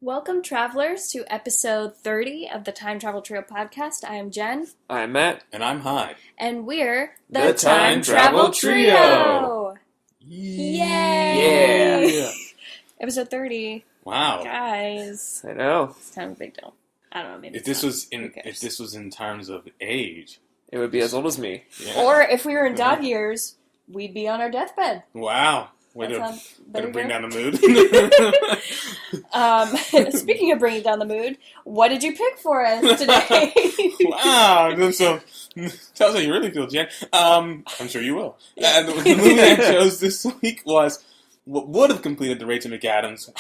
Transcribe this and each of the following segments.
Welcome, travelers, to episode 30 of the Time Travel Trio podcast. I am Jen. I'm Matt. And I'm Hyde. And we're The Time Travel Trio. Yay! Yeah. Episode 30. Wow. Guys. I know. It's kind of a big deal. I don't know, maybe If this not. was in terms of age. It would be as old as me. Yeah. Or if we were in dog years, we'd be on our deathbed. Wow. Way That to sounds better. bring down the mood. Speaking of bringing down the mood, what did you pick for us today? Wow. So, tells how you really feel, Jen. I'm sure you will. The movie I chose this week was what would have completed the Rachel McAdams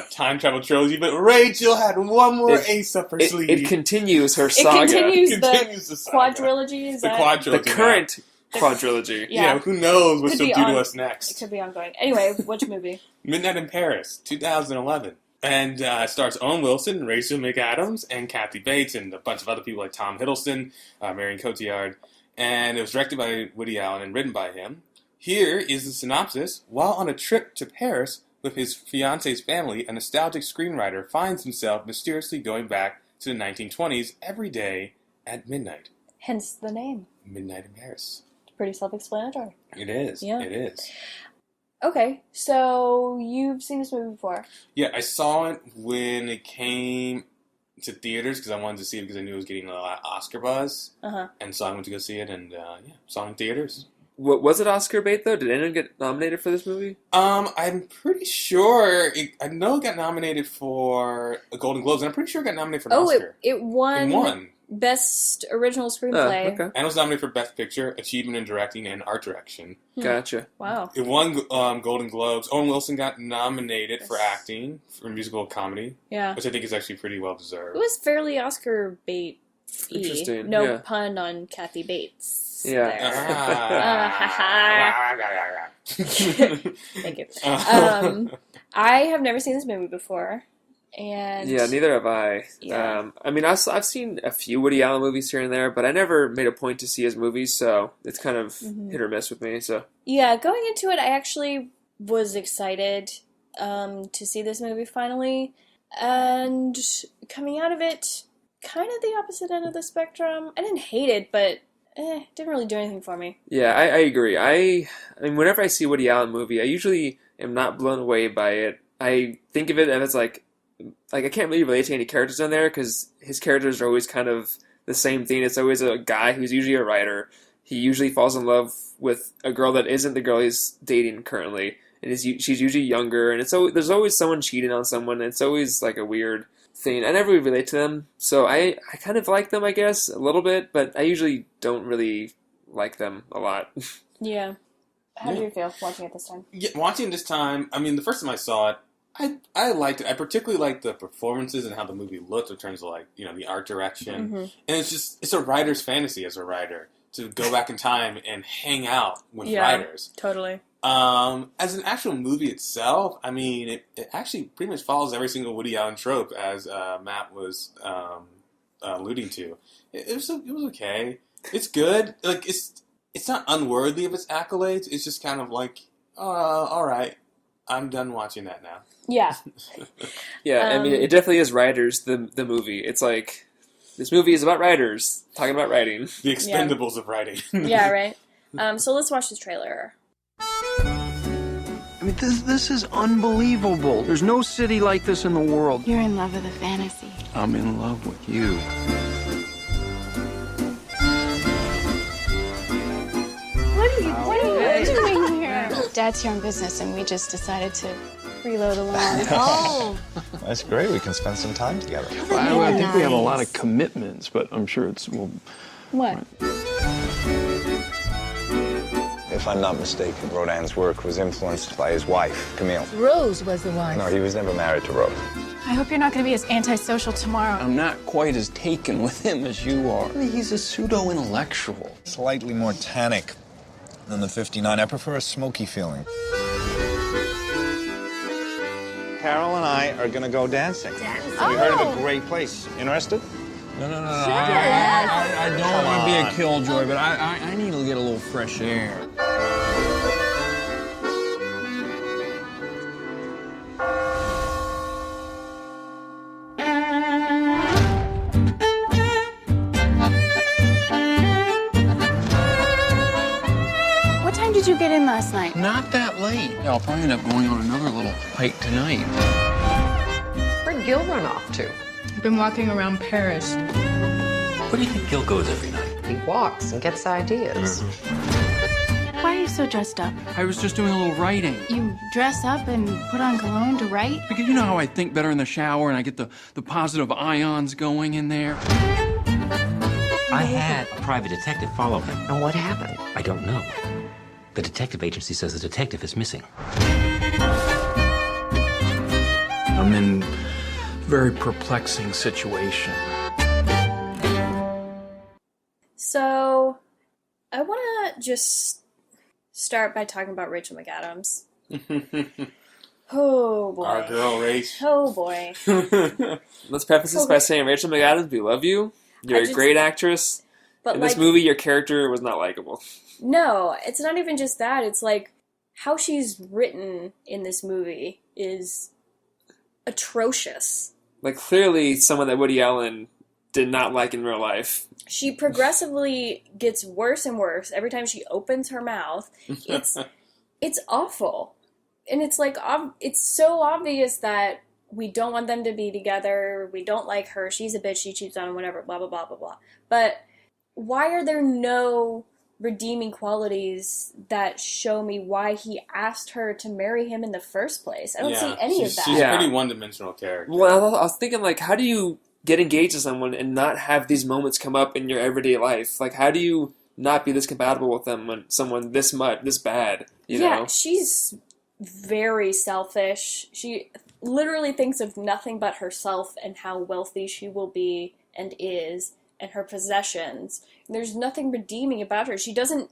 time travel trilogy, but Rachel had one more ace up her sleeve. It continues her saga. It continues the saga. quadrilogy. Is The that? quadrilogy. The current quadrilogy. Yeah. Who knows what Could she'll be do on- to us It next. could be ongoing. Anyway, which movie? Midnight in Paris, 2011. And it stars Owen Wilson, Rachel McAdams, and Kathy Bates, and a bunch of other people like Tom Hiddleston, Marion Cotillard. And it was directed by Woody Allen and written by him. Here is the synopsis. While on a trip to Paris with his fiance's family, a nostalgic screenwriter finds himself mysteriously going back to the 1920s every day at midnight. Hence the name. Midnight in Paris. Pretty self-explanatory. It is. Yeah. It is. Okay, so you've seen this movie before. Yeah, I saw it when it came to theaters because I wanted to see it because I knew it was getting a lot of Oscar buzz. Uh-huh. And so I went to go see it and, saw it in theaters. What, was it Oscar bait, though? Did anyone get nominated for this movie? I'm pretty sure, I know it got nominated for a Golden Globes, and I'm pretty sure it got nominated for an Oscar. it won, It won. Best Original Screenplay. Okay. And it was nominated for Best Picture, Achievement in Directing, and Art Direction. Gotcha. Wow. It won Golden Globes. Owen Wilson got nominated for acting, for musical comedy, Yeah. which I think is actually pretty well It deserved. was fairly Oscar bait. Interesting, No yeah. pun on Kathy Bates. Yeah. Thank you. I have never seen this movie before. And Yeah, neither have I. Yeah. I mean, I've seen a few Woody Allen movies here and there, but I never made a point to see his movies, so it's kind of hit or miss with me. So Yeah, going into it, I actually was excited to see this movie finally. And coming out of it, kind of the opposite end of the spectrum. I didn't hate it, but it didn't really do anything for me. yeah, I agree. I mean, whenever I see a Woody Allen movie, I usually am not blown away by it. I think of it as like I can't really relate to any characters on there because his characters are always kind of the same thing. It's always a guy who's usually a writer. He usually falls in love with a girl that isn't the girl he's dating currently, and she's usually younger. And there's always someone cheating on someone. And it's always like a weird thing. I never really relate to them, so I kind of like them, I guess, a little bit, but I usually don't really like them a lot. Yeah. How did you feel watching it this time? Yeah, watching this time, I mean, the first time I saw it, I liked it. I particularly liked the performances and how the movie looked in terms of, like, the art direction. Mm-hmm. And it's a writer's fantasy as a writer to go back in time and hang out with writers. Totally. As an actual movie itself, I mean, it actually pretty much follows every single Woody Allen trope, as Matt was alluding to. It was okay. It's good. Like, it's not unworthy of its accolades. It's just kind of like, all right, I'm done watching that now. Yeah. Yeah, I mean, it definitely is writers, the movie. It's like, this movie is about writers, talking about writing. The Expendables of writing. Yeah, right. So let's watch this trailer. I mean, this is unbelievable. There's no city like this in the world. You're in love with a fantasy. I'm in love with you. What are you doing here? Dad's here on business, and we just decided to reload along. Oh. That's great. We can spend some time together. I think we have a lot of commitments, but I'm sure What? If I'm not mistaken, Rodin's work was influenced by his wife, Camille. Rose was the wife. No, he was never married to Rose. I hope you're not going to be as antisocial tomorrow. I'm not quite as taken with him as you are. He's a pseudo-intellectual. Slightly more tannic than the 59. I prefer a smoky feeling. Carol and I are going to go dancing. Dancing? We heard of a great place. Interested? No. Sure. I don't want to be a killjoy, but I need to get a little fresh air. in last night? Not that late. Yeah, I'll probably end up going on another little hike tonight. Where'd Gil run off to? I've been walking around Paris. Where do you think Gil goes every night? He walks and gets ideas. Why are you so dressed up? I was just doing a little writing. You dress up and put on cologne to write? Because you know how I think better in the shower and I get the positive ions going in there? I had a private detective follow him. And what happened? I don't know. The detective agency says the detective is missing. I'm in a very perplexing situation. So, I want to just start by talking about Rachel McAdams. Oh boy. Our girl, Rach. Oh boy. Let's preface this by saying, Rachel McAdams, we love you. You're a great actress. But in this movie, your character was not likable. No, it's not even just that. It's like how she's written in this movie is atrocious. Like, clearly someone that Woody Allen did not like in real life. She progressively gets worse and worse every time she opens her mouth. It's awful. And it's like, it's so obvious that we don't want them to be together. We don't like her. She's a bitch. She cheats on him, whatever, blah, blah, blah, blah, blah. But why are there no redeeming qualities that show me why he asked her to marry him in the first place? I don't see any of that. She's a pretty one-dimensional character. Well, I was thinking, like, how do you get engaged to someone and not have these moments come up in your everyday life? Like, how do you not be this compatible with them when someone this bad, you know? She's very selfish. She literally thinks of nothing but herself and how wealthy she will be and is, and her possessions. And there's nothing redeeming about her. She doesn't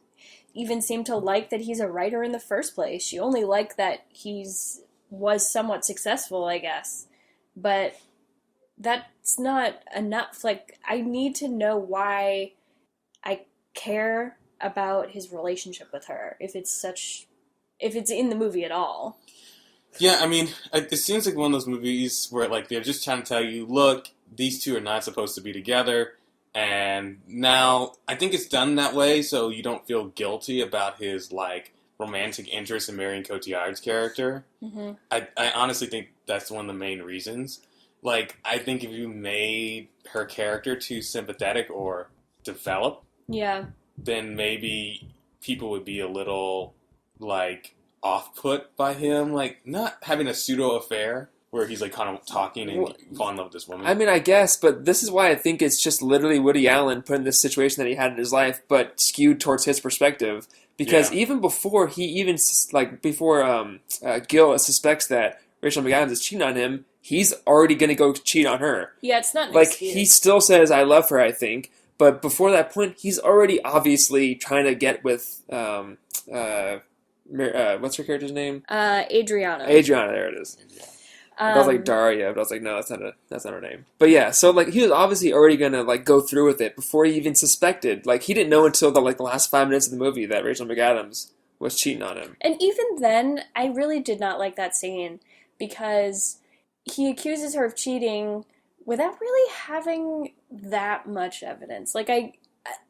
even seem to like that he's a writer in the first place. She only liked that was somewhat successful, I guess. But that's not enough. Like, I need to know why I care about his relationship with her, if it's in the movie at all. Yeah, I mean, it seems like one of those movies where, like, they're just trying to tell you, look, these two are not supposed to be together, and now I think it's done that way so you don't feel guilty about his, like, romantic interest in Marion Cotillard's character. Mm-hmm. I honestly think that's one of the main reasons. Like, I think if you made her character too sympathetic or developed, then maybe people would be a little, like, off-put by him. Like, not having a pseudo-affair where he's, like, kind of talking and fall in love with this woman. I mean, I guess, but this is why I think it's just literally Woody Allen put in this situation that he had in his life, but skewed towards his perspective. Because even before Gil suspects that Rachel McAdams is cheating on him, he's already going to go cheat on her. Yeah, it's not an like, excuse. He still says, I love her, I think. But before that point, he's already obviously trying to get with, what's her character's name? Adriana. Adriana, there it is. I was like Daria, but I was like, no, that's not her name. But yeah, so like he was obviously already gonna like go through with it before he even suspected. Like he didn't know until the last 5 minutes of the movie that Rachel McAdams was cheating on him. And even then, I really did not like that scene because he accuses her of cheating without really having that much evidence. Like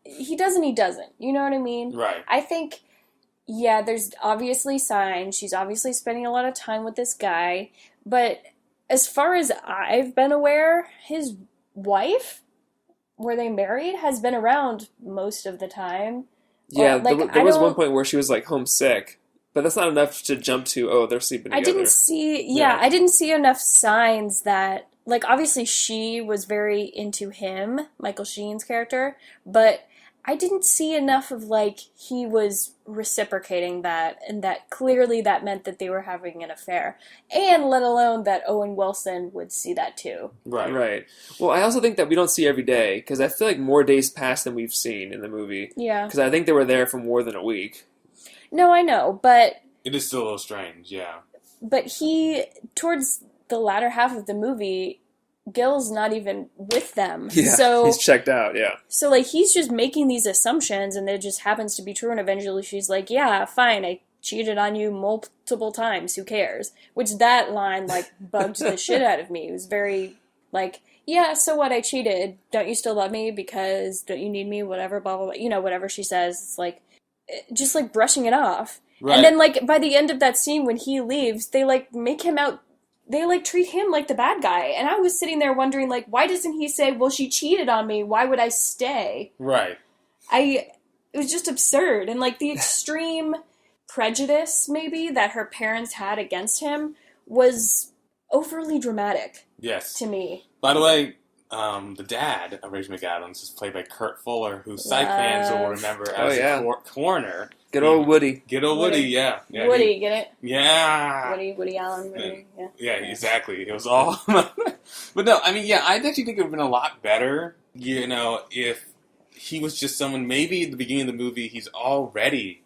he doesn't. You know what I mean? Right. I think. Yeah, there's obviously signs. She's obviously spending a lot of time with this guy. But as far as I've been aware, his wife, were they married, has been around most of the time. Yeah, there was one point where she was like homesick. But that's not enough to jump to, oh, they're sleeping together. I didn't see enough signs that, like, obviously she was very into him, Michael Sheen's character, but I didn't see enough of, like, he was reciprocating that, and that clearly that meant that they were having an affair. And let alone that Owen Wilson would see that too. Right. Well, I also think that we don't see every day, because I feel like more days pass than we've seen in the movie. Yeah. Because I think they were there for more than a week. No, I know, but... It is still a little strange, yeah. But towards the latter half of the movie... Gil's not even with them. Yeah, so he's checked out, yeah. So, like, he's just making these assumptions, and it just happens to be true, and eventually she's like, yeah, fine, I cheated on you multiple times, who cares? Which that line, like, bugged the shit out of me. It was very, like, yeah, so what, I cheated. Don't you still love me? Because don't you need me? Whatever, blah, blah, blah. You know, whatever she says. It's like, just, like, brushing it off. Right. And then, like, by the end of that scene, when he leaves, they, like, make him out, they, like, treat him like the bad guy. And I was sitting there wondering, like, why doesn't he say, well, she cheated on me, why would I stay? Right. It was just absurd. And, like, the extreme prejudice, maybe, that her parents had against him was overly dramatic. Yes. To me. By the way, the dad of Rachel McAdams is played by Kurt Fuller, who psych fans will remember as the coroner. Good old Woody. Good old Woody, yeah. Woody, get it? Yeah. Woody Allen, Woody, yeah. Yeah, exactly. It was all... But no, I mean, yeah, I actually think it would have been a lot better, you know, if he was just someone, maybe at the beginning of the movie, he's already,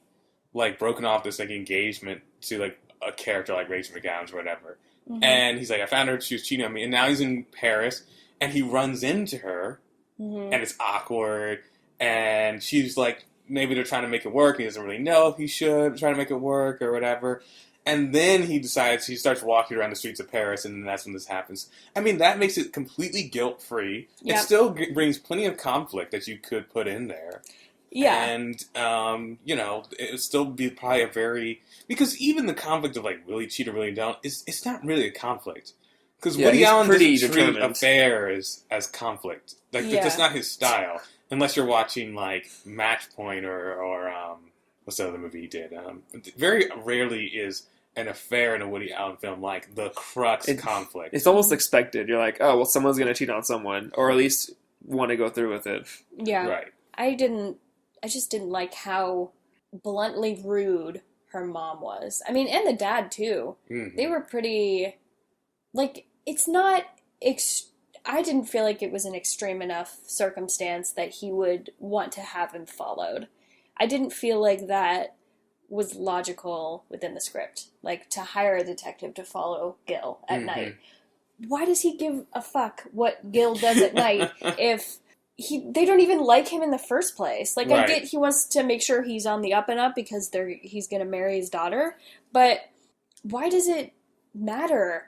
like, broken off this, like, engagement to, like, a character like Rachel McAdams or whatever. Mm-hmm. And he's like, I found her, she was cheating on me, and now he's in Paris, and he runs into her, and it's awkward, and she's like, maybe they're trying to make it work, and he doesn't really know if he should try to make it work or whatever. And then he starts walking around the streets of Paris, and then that's when this happens. I mean, that makes it completely guilt-free. Yep. It still brings plenty of conflict that you could put in there. Yeah. And, you know, it would still be probably a very... Because even the conflict of, like, really cheat or really don't, it's not really a conflict. Because Woody Allen doesn't treat affairs as conflict. Like, that's not his style. Unless you're watching, like, Match Point or what's the other movie he did? Very rarely is an affair in a Woody Allen film like the crux conflict. It's almost expected. You're like, oh, well, someone's going to cheat on someone, or at least want to go through with it. Yeah. Right. I just didn't like how bluntly rude her mom was. I mean, and the dad, too. Mm-hmm. They were pretty... Like, it's not... I didn't feel like it was an extreme enough circumstance that he would want to have him followed. I didn't feel like that was logical within the script. Like, to hire a detective to follow Gil at night. Why does he give a fuck what Gil does at night if they don't even like him in the first place? Like, I get he wants to make sure he's on the up and up because he's going to marry his daughter, but why does it matter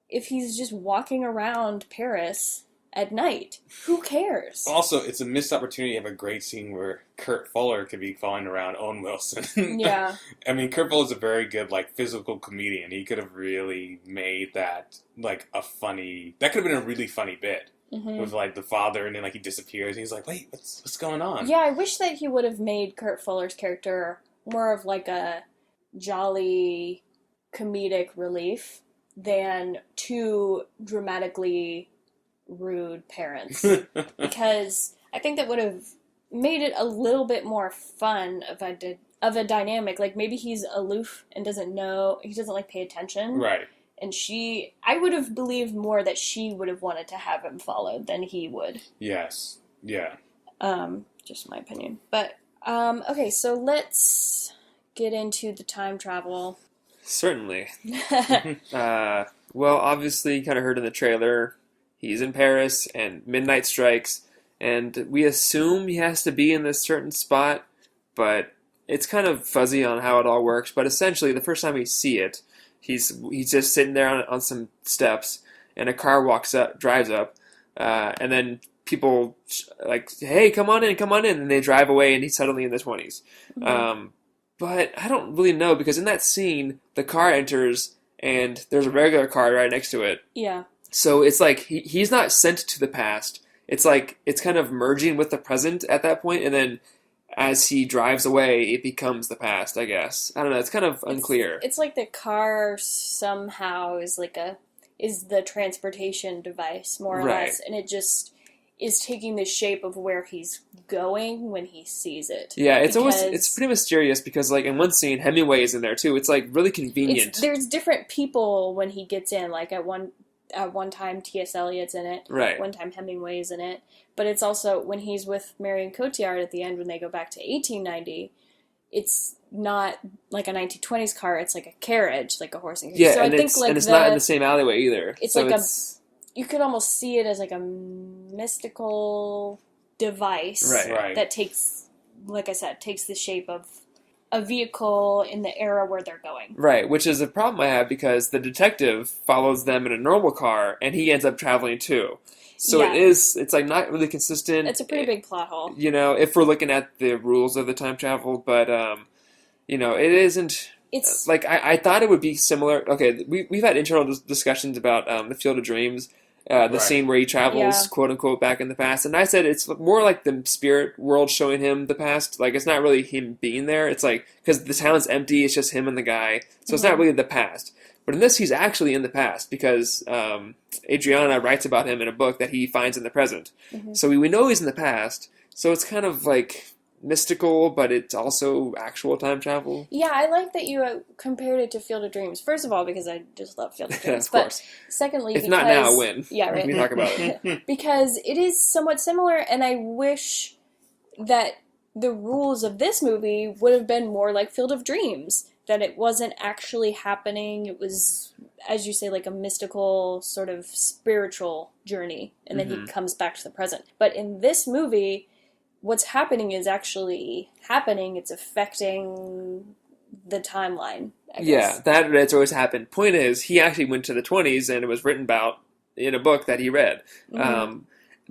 if he's just walking around Paris at night? Who cares? Also, it's a missed opportunity to have a great scene where Kurt Fuller could be following around Owen Wilson. Yeah. I mean, Kurt Fuller's a very good, like, physical comedian. He could have really made that, like, that could have been a really funny bit. Mm-hmm. With, like, the father, and then, like, he disappears, and he's like, wait, what's going on? Yeah, I wish that he would have made Kurt Fuller's character more of, like, a jolly comedic relief than two dramatically rude parents. Because I think that would have made it a little bit more fun of a dynamic. Like, maybe he's aloof and he doesn't like pay attention. Right. And I would have believed more that she would have wanted to have him followed than he would. Yes. Yeah. Just my opinion. But, okay, so let's get into the time travel. Certainly. Well, obviously, you kind of heard in the trailer, he's in Paris, and midnight strikes, and we assume he has to be in this certain spot, but it's kind of fuzzy on how it all works. But essentially, the first time we see it, he's just sitting there on some steps, and a car drives up, and then people like, hey, come on in, and they drive away, and he's suddenly in the 20s. Mm-hmm. But I don't really know, because in that scene, the car enters, and there's a regular car right next to it. Yeah. So it's like, he's not sent to the past. It's like, it's kind of merging with the present at that point, and then as he drives away, it becomes the past, I guess. I don't know, it's kind of unclear. It's like the car somehow is the transportation device, more or less, and it just is taking the shape of where he's going when he sees it. Yeah, it's pretty mysterious, because, like, in one scene, Hemingway is in there too. It's, like, really convenient. There's different people when he gets in. Like, at one time, T.S. Eliot's in it. Right. One time, Hemingway's in it. But it's also, when he's with Marion Cotillard at the end, when they go back to 1890, it's not like a 1920s car. It's like a carriage, like a horse and carriage. Yeah, so and it's not in the same alleyway either. It's so like you could almost see it as like a mystical device that takes, like I said, takes the shape of a vehicle in the era where they're going. Right, which is a problem I have, because the detective follows them in a normal car, and he ends up traveling too. So it's like not really consistent. It's a pretty big plot hole. You know, if we're looking at the rules of the time travel, but, you know, it isn't It's like I thought it would be similar. Okay, we've had internal discussions about the Field of Dreams, the Right. scene where he travels, Yeah. quote unquote, back in the past, and I said it's more like the spirit world showing him the past. Like it's not really him being there. It's like because the town's empty, it's just him and the guy, so it's not really the past. But in this, he's actually in the past because Adriana writes about him in a book that he finds in the present. So we know he's in the past. So it's kind of like mystical, but it's also actual time travel. Yeah, I like that you compared it to Field of Dreams. First of all, because I just love Field of Dreams. Of course. But secondly, If because... not now, when? Yeah, right. We talk about it. Because it is somewhat similar, and I wish that the rules of this movie would have been more like Field of Dreams. That it wasn't actually happening. It was, as you say, like a mystical, sort of spiritual journey, and then he comes back to the present. But in this movie, what's happening is actually happening. It's affecting the timeline, I guess. Yeah, that's always happened. Point is, he actually went to the 20s, and it was written about in a book that he read.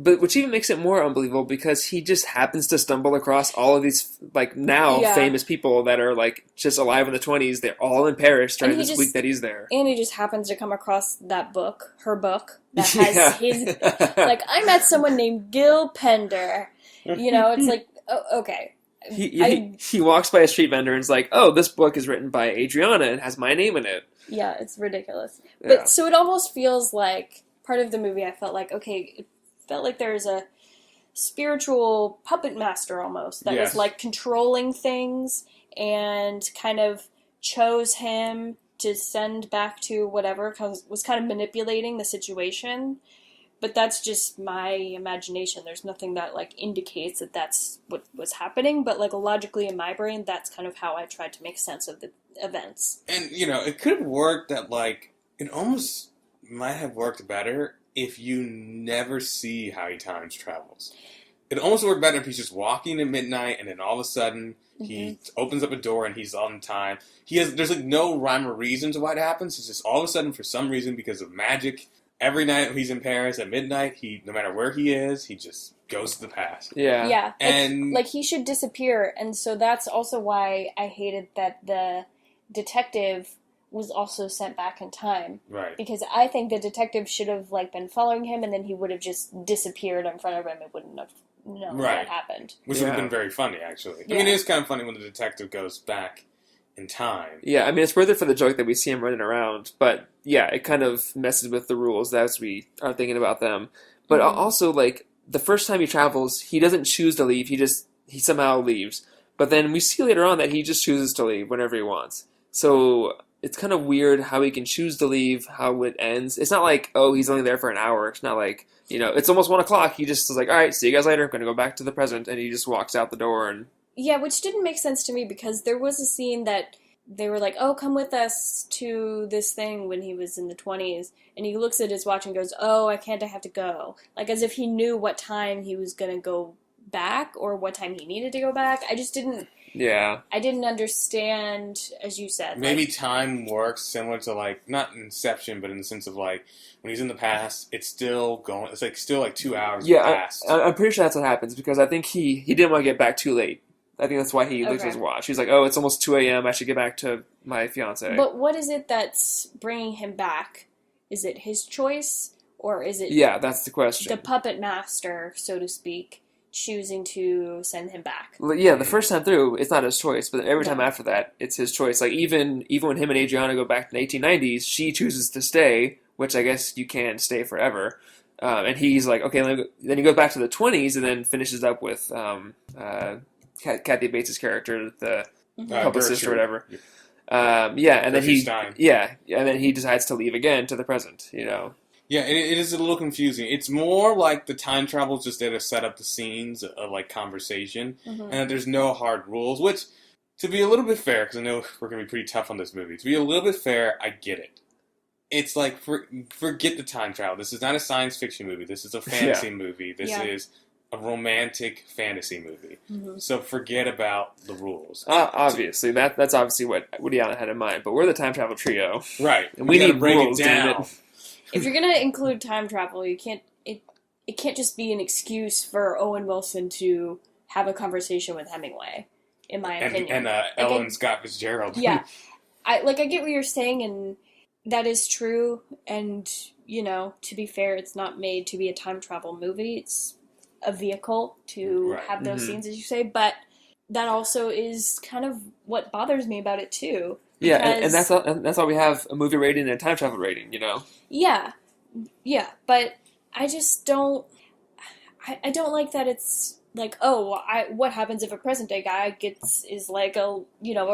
But which even makes it more unbelievable because he just happens to stumble across all of these like now Yeah. famous people that are like just alive in the 20s. They're all in Paris during And he this just- week that he's there. And he just happens to come across that book, her book, that has Yeah. his... Like, I met someone named Gil Pender. You know, it's like, oh, okay. He walks by a street vendor and is like, "Oh, this book is written by Adriana and has my name in it." Yeah, it's ridiculous. Yeah. But so it almost feels like part of the movie I felt like, okay, it felt like there's a spiritual puppet master almost that Yes. was like controlling things and kind of chose him to send back to whatever, 'cause was kind of manipulating the situation. But that's just my imagination. There's nothing that like indicates that that's what was happening, but like logically in my brain, that's kind of how I tried to make sense of the events. And, you know, it could have worked that, like, it almost might have worked better if you never see how he times travels. It almost worked better if he's just walking at midnight and then all of a sudden he opens up a door and he's on time. There's like no rhyme or reason to why it happens. It's just all of a sudden, for some reason, because of magic, every night he's in Paris at midnight, no matter where he is, he just goes to the past. Yeah. Yeah, And- like he should disappear, and so that's also why I hated that the detective was also sent back in time. Right. Because I think the detective should have like been following him, and then he would have just disappeared in front of him. It wouldn't have known Right. what happened. Which would have Yeah. been very funny, actually. I Yeah. mean, it is kind of funny when the detective goes back in time. Yeah, I mean, it's worth it for the joke that we see him running around, but yeah, it kind of messes with the rules as we are thinking about them. But also, like, the first time he travels, he doesn't choose to leave, he somehow leaves. But then we see later on that he just chooses to leave whenever he wants. So it's kind of weird how he can choose to leave, how it ends. It's not like, oh, he's only there for an hour. It's not like, you know, it's almost 1 o'clock. He just is like, all right, see you guys later. I'm going to go back to the present. And he just walks out the door and Yeah, which didn't make sense to me because there was a scene that they were like, oh, come with us to this thing when he was in the 20s. And he looks at his watch and goes, oh, I can't, I have to go. Like as if he knew what time he was going to go back or what time he needed to go back. I just didn't, yeah. I didn't understand, as you said. Maybe like, time works similar to, like, not Inception, but in the sense of, like, when he's in the past, it's still going, it's like still like 2 hours Yeah, past. I'm pretty sure that's what happens because I think he didn't want to get back too late. I think that's why he looked at his watch. He's like, oh, it's almost 2 a.m. I should get back to my fiance. But what is it that's bringing him back? Is it his choice or is it Yeah, that's the question. the puppet master, so to speak, choosing to send him back? Yeah, the first time through, it's not his choice, but every time No. after that, it's his choice. Like, even when him and Adriana go back to the 1890s, she chooses to stay, which I guess you can stay forever. And he's like, okay, then he goes back to the 20s and then finishes up with Kathy Bates' character, the publicist or whatever. Yeah, and then Gertrude Stein. and then he decides to leave again to the present, you know. Yeah, it is a little confusing. It's more like the time travel is just there to set up the scenes of, like, conversation, and that there's no hard rules, which, to be a little bit fair, because I know we're going to be pretty tough on this movie, to be a little bit fair, I get it. It's like, forget the time travel. This is not a science fiction movie. This is a fantasy movie. This Yeah. is a romantic fantasy movie. So forget about the rules. Obviously, that's obviously what Woody Allen had in mind, but we're the time travel trio. Right. And we gotta need break rules, it damn down. it. If you're gonna include time travel, you can't. It can't just be an excuse for Owen Wilson to have a conversation with Hemingway. In my opinion, And Ellen Scott Fitzgerald. yeah, I get what you're saying, and that is true. And, you know, to be fair, it's not made to be a time travel movie. It's a vehicle to have those scenes, as you say. But that also is kind of what bothers me about it, too. Yeah, and that's why we have a movie rating and a time travel rating, you know? Yeah. Yeah, but I just don't... I don't like that it's like, oh, what happens if a present day guy is like a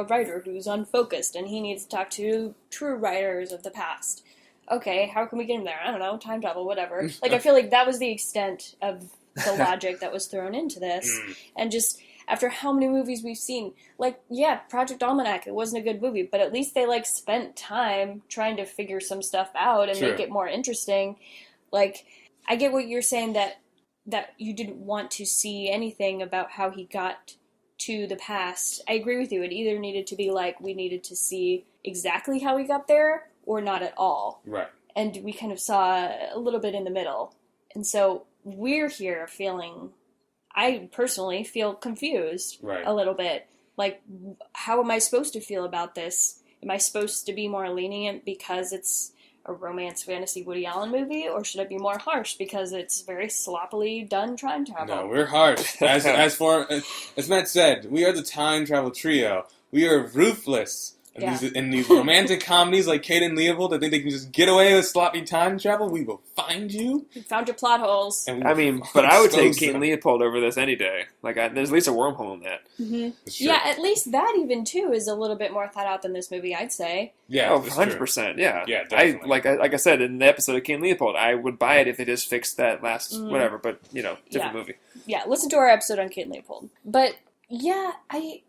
writer who's unfocused and he needs to talk to true writers of the past. Okay, how can we get him there? I don't know, time travel, whatever. Like, I feel like that was the extent of the logic that was thrown into this. And just, after how many movies we've seen, like, yeah, Project Almanac, it wasn't a good movie, but at least they, like, spent time trying to figure some stuff out and make it more interesting. Like, I get what you're saying that you didn't want to see anything about how he got to the past. I agree with you. It either needed to be like, we needed to see exactly how he got there, or not at all. Right. And we kind of saw a little bit in the middle. And so we're here feeling, I personally feel confused a little bit. Like, how am I supposed to feel about this? Am I supposed to be more lenient because it's a romance fantasy Woody Allen movie, or should I be more harsh because it's very sloppily done time travel? No, we're harsh. As Matt said, we are the time travel trio. We are ruthless. In these romantic comedies like Kate and Leopold, I think they can just get away with sloppy time travel. We will find you. We found your plot holes. I mean, but I would take Kate and Leopold over this any day. Like, there's at least a wormhole in that. Mm-hmm. Yeah, at least that even, too, is a little bit more thought out than this movie, I'd say. Yeah, 100%, yeah. Yeah, definitely. Like I said, in the episode of Kate and Leopold, I would buy it if they just fixed that last whatever, but, different movie. Yeah, listen to our episode on Kate and Leopold. But, yeah, I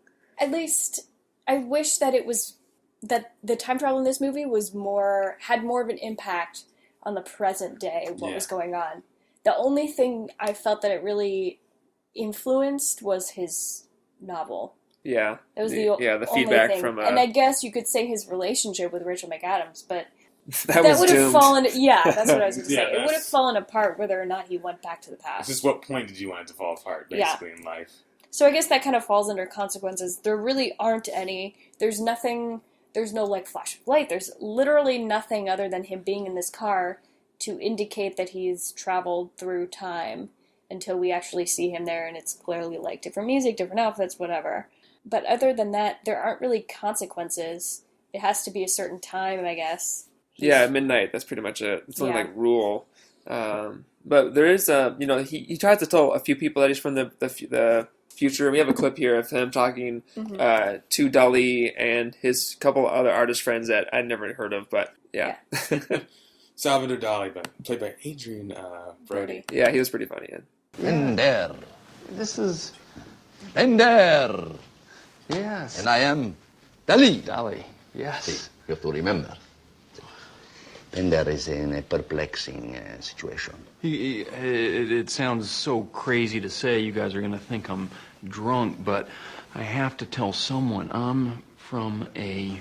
wish that it was... that the time travel in this movie had more of an impact on the present day, what was going on. The only thing I felt that it really influenced was his novel. Yeah. It was the only feedback thing. from... and I guess you could say his relationship with Rachel McAdams, but that would have fallen... Yeah, that's what I was going to say. Yeah, it would have fallen apart whether or not he went back to the past. It's just what point did you want it to fall apart, basically, in life? So I guess that kind of falls under consequences. There really aren't any. There's nothing... There's no, like, flash of light. There's literally nothing other than him being in this car to indicate that he's traveled through time until we actually see him there, and it's clearly, like, different music, different outfits, whatever. But other than that, there aren't really consequences. It has to be a certain time, I guess. Yeah, at midnight. That's pretty much it. It's only, like, rule. But there is, he tries to tell a few people that he's from the future. We have a clip here of him talking to Dali and his couple other artist friends that I'd never heard of, but yeah. Salvador Dali, played by Adrian Brody. Yeah, he was pretty funny. Yeah. Ender. This is Ender. Yes. And I am Dali. Dali. Yes. You have to remember. Ender is in a perplexing situation. It sounds so crazy to say. You guys are going to think I'm drunk, but I have to tell someone I'm from a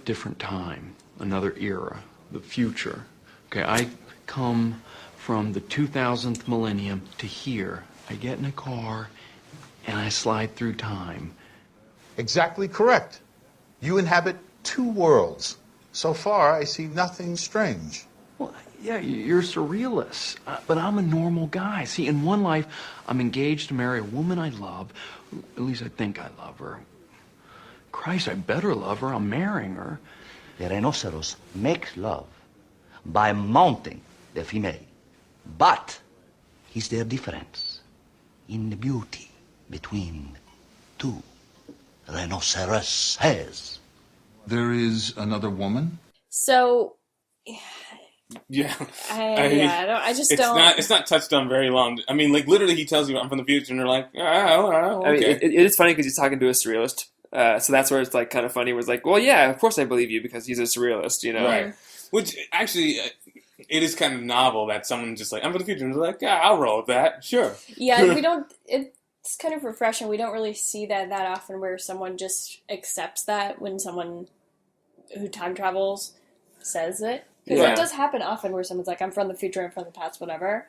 different time, another era, the future. Okay, I come from the 2000th millennium to here. I get in a car and I slide through time. Exactly correct. You inhabit two worlds. So far, I see nothing strange. Well, yeah, you're surrealists, but I'm a normal guy. See, in one life, I'm engaged to marry a woman I love. At least I think I love her. Christ, I better love her. I'm marrying her. The rhinoceros makes love by mounting the female. But is there difference in the beauty between two rhinoceroses? There is another woman? So... Yeah. I just don't... It's not touched on very long. I mean, like, literally he tells you I'm from the future, and they're like, oh, okay. I mean, it is funny because he's talking to a surrealist. So that's where it's, like, kind of funny, where it's like, well, yeah, of course I believe you because he's a surrealist, you know? Right. Which, actually... it is kind of novel that someone just like, I'm from the future, and they're like, yeah, I'll roll with that, sure. Yeah, we don't... It's kind of refreshing. We don't really see that often where someone just accepts that when someone who time travels says it. Because it does happen often where someone's like, I'm from the future, I'm from the past, whatever.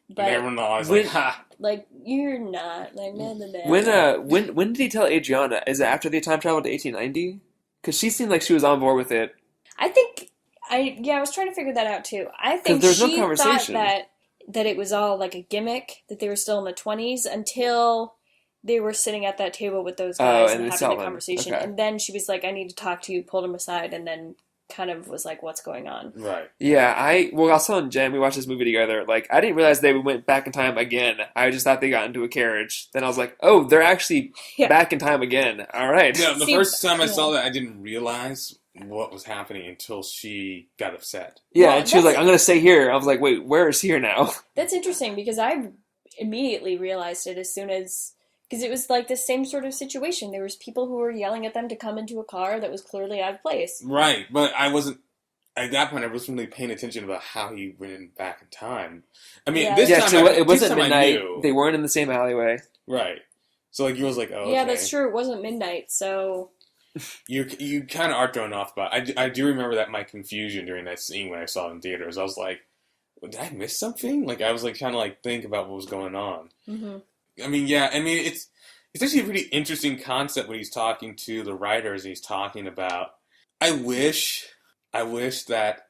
But and everyone always like, ha! Like, you're not. Like, nah. When did he tell Adriana? Is it after they time traveled to 1890? Because she seemed like she was on board with it. I think I was trying to figure that out too. I think there's no she conversation. thought that it was all like a gimmick, that they were still in the 20s until they were sitting at that table with those guys and having the conversation. Okay. And then she was like, I need to talk to you, pulled him aside, and then kind of was like, what's going on? Right. Yeah, I was telling Jen, we watched this movie together, like, I didn't realize they went back in time again. I just thought they got into a carriage. Then I was like, oh, they're actually back in time again. All right. Yeah, the first time I saw that, I didn't realize what was happening until she got upset. Yeah, Well, and she was like, I'm going to stay here. I was like, wait, where is here now? That's interesting because I immediately realized it as soon as... Because it was like the same sort of situation. There was people who were yelling at them to come into a car that was clearly out of place. Right, but I wasn't... At that point, I wasn't really paying attention about how he went back in time. I mean, this time... so it wasn't this time I midnight. knew. They weren't in the same alleyway. Right. So, like, you was like, oh, Yeah, okay. that's true. It wasn't midnight, so... You kind of are thrown off by... I do remember that my confusion during that scene when I saw it in theaters. I was like, did I miss something? Like, I was like trying to like think about what was going on. Mm-hmm. I mean, yeah, I mean, it's actually a pretty interesting concept when he's talking to the writers and he's talking about... I wish that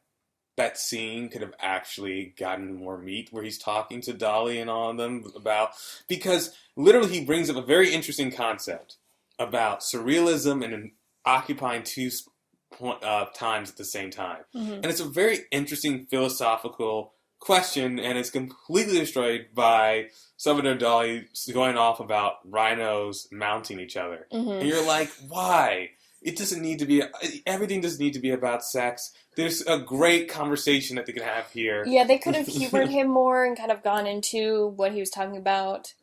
scene could have actually gotten more meat where he's talking to Dolly and all of them about... Because literally he brings up a very interesting concept about surrealism and occupying two times at the same time. Mm-hmm. And it's a very interesting philosophical question, and it's completely destroyed by Salvador Dali going off about rhinos mounting each other. Mm-hmm. And you're like, why? It doesn't need to be... Everything doesn't need to be about sex. There's a great conversation that they could have here. Yeah, they could have humored him more and kind of gone into what he was talking about.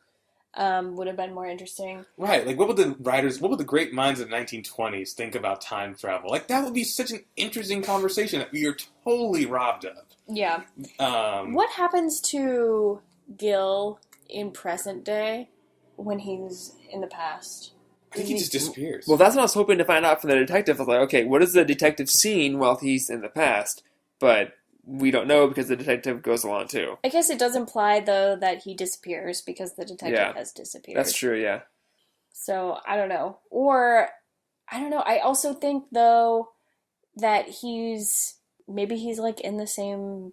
Would have been more interesting. Right, like what would the great minds of the 1920s think about time travel? Like that would be such an interesting conversation that we are totally robbed of. Yeah. What happens to Gil in present day when he's in the past? I think he just disappears. Well, that's what I was hoping to find out from the detective. I was like, okay, what is the detective seeing while he's in the past? But we don't know because the detective goes along too. I guess it does imply, though, that he disappears because the detective has disappeared. That's true, yeah. So, I don't know. Or, I don't know. I also think, though, that maybe he's, like, in the same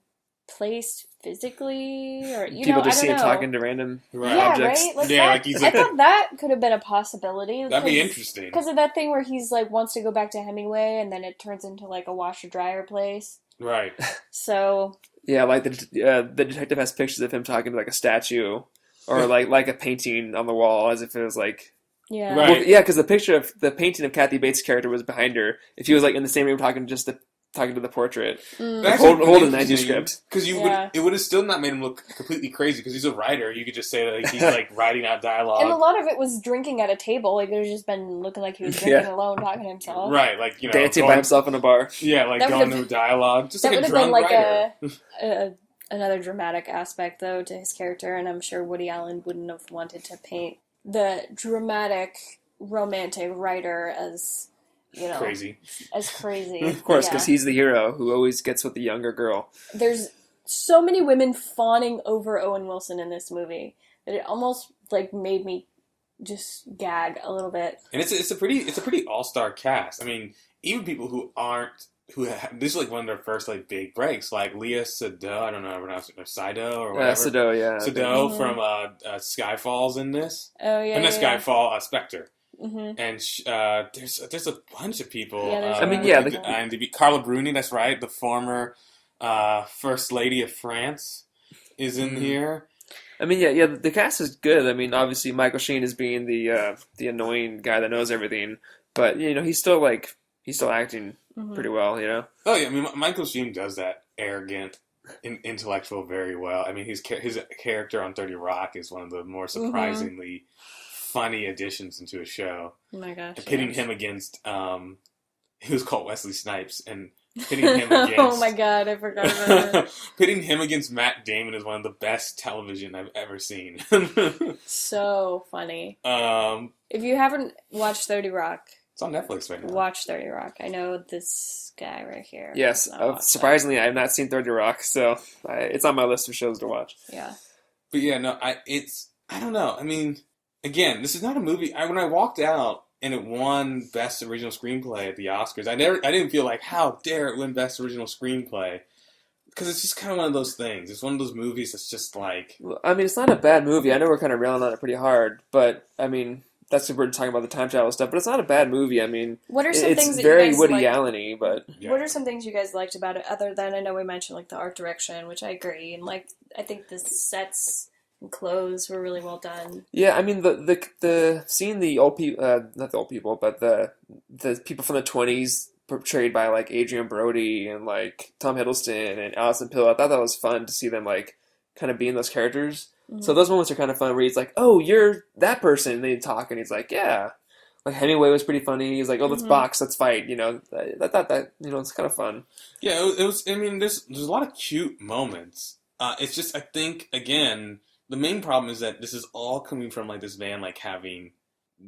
place physically, or, People just see him talking to random objects. Right? Like yeah, that, like he's I thought that could have been a possibility. That'd be interesting. Because of that thing where he's, like, wants to go back to Hemingway, and then it turns into, like, a washer-dryer place. Right. So... Yeah, like the detective has pictures of him talking to, like, a statue, or, like a painting on the wall, as if it was, like... Yeah. Right. Well, yeah, because the painting of Kathy Bates' character was behind her. If he was, like, in the same room talking to the portrait. That's holding the manuscript. Because it would have still not made him look completely crazy, because he's a writer. You could just say that he's like writing out dialogue. And a lot of it was drinking at a table. Like, it was just been looking like he was drinking alone, talking to himself. Right, like, you know. Dancing by himself in a bar. Yeah, like That going would've- through dialogue. Just that like a would have been drunk like writer. another dramatic aspect, though, to his character, and I'm sure Woody Allen wouldn't have wanted to paint the dramatic, romantic writer as, you know... Crazy. As crazy. Of course, because he's the hero who always gets with the younger girl. There's so many women fawning over Owen Wilson in this movie that it almost, like, made me just gag a little bit. And it's a pretty all-star cast. I mean, even people this is like one of their first like big breaks, like Lea Seydoux, I don't know how to pronounce it, or Seydoux or whatever. Seydoux, yeah. Seydoux from Skyfall's in this. Oh yeah. And not Skyfall, Spectre. Mm-hmm. And there's a bunch of people. Yeah, IMDb. Carla Bruni, that's right, the former First Lady of France, is in here. I mean, yeah, the cast is good. I mean, obviously Michael Sheen is being the annoying guy that knows everything, but you know he's still acting pretty well, you know. Oh yeah, I mean Michael Sheen does that arrogant, intellectual very well. I mean his character on 30 Rock is one of the more surprisingly funny additions into a show. Oh my gosh! And pitting him against he was called Wesley Snipes, and pitting him against oh my god, I forgot about that. Pitting him against Matt Damon is one of the best television I've ever seen. So funny. If you haven't watched 30 Rock, it's on Netflix right now. Watch 30 Rock. I know this guy right here. Yes, surprisingly, I have not seen 30 Rock, so it's on my list of shows to watch. Yeah. But yeah, no, I don't know. I mean, again, this is not a movie. When I walked out and it won Best Original Screenplay at the Oscars. I didn't feel like, how dare it win Best Original Screenplay? Because it's just kind of one of those things. It's one of those movies that's just like... I mean, it's not a bad movie. I know we're kind of railing on it pretty hard, but, I mean, that's what we're talking about, the time travel stuff, but it's not a bad movie. I mean, what are some things it's that very you guys Woody like? Allen-y, but... Yeah. What are some things you guys liked about it, other than, I know we mentioned, like, the art direction, which I agree, and, like, I think the sets and clothes were really well done. Yeah, I mean, the seeing the old people, not the old people, but the people from the 20s portrayed by, like, Adrian Brody and, like, Tom Hiddleston and Alison Pill, I thought that was fun to see them, like, kind of be in those characters. Mm-hmm. So those moments are kind of fun where he's like, oh, you're that person, and they talk, and he's like, yeah. Like, Hemingway was pretty funny. He's like, oh, let's box, let's fight, you know. I thought that, you know, it's kind of fun. Yeah, it was, I mean, there's a lot of cute moments. It's just, I think, again, the main problem is that this is all coming from, like, this man, like, having,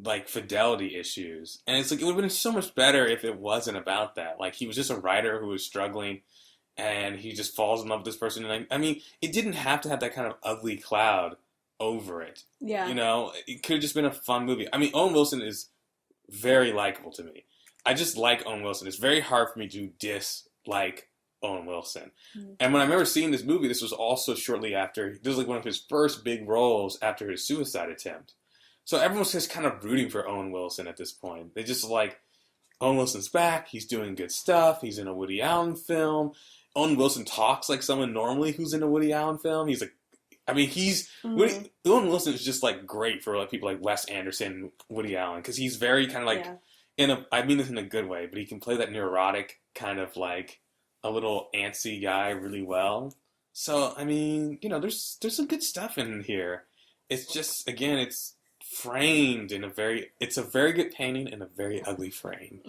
like, fidelity issues. And it's like, it would have been so much better if it wasn't about that. Like, he was just a writer who was struggling, and he just falls in love with this person. And I mean, it didn't have to have that kind of ugly cloud over it. Yeah. You know, it could have just been a fun movie. I mean, Owen Wilson is very likable to me. I just like Owen Wilson. It's very hard for me to dislike Owen Wilson. Mm-hmm. And when I remember seeing this movie, this was also shortly after, this was like one of his first big roles after his suicide attempt. So everyone was just kind of rooting for Owen Wilson at this point. They just like, Owen Wilson's back, he's doing good stuff, he's in a Woody Allen film. Owen Wilson talks like someone normally who's in a Woody Allen film. He's like, I mean, Owen Wilson is just like great for like people like Wes Anderson, Woody Allen, because he's very kind of like, I mean this in a good way, but he can play that neurotic kind of like a little antsy guy really well. So, I mean, you know, there's some good stuff in here. It's just, again, it's framed in it's a very good painting in a very ugly frame.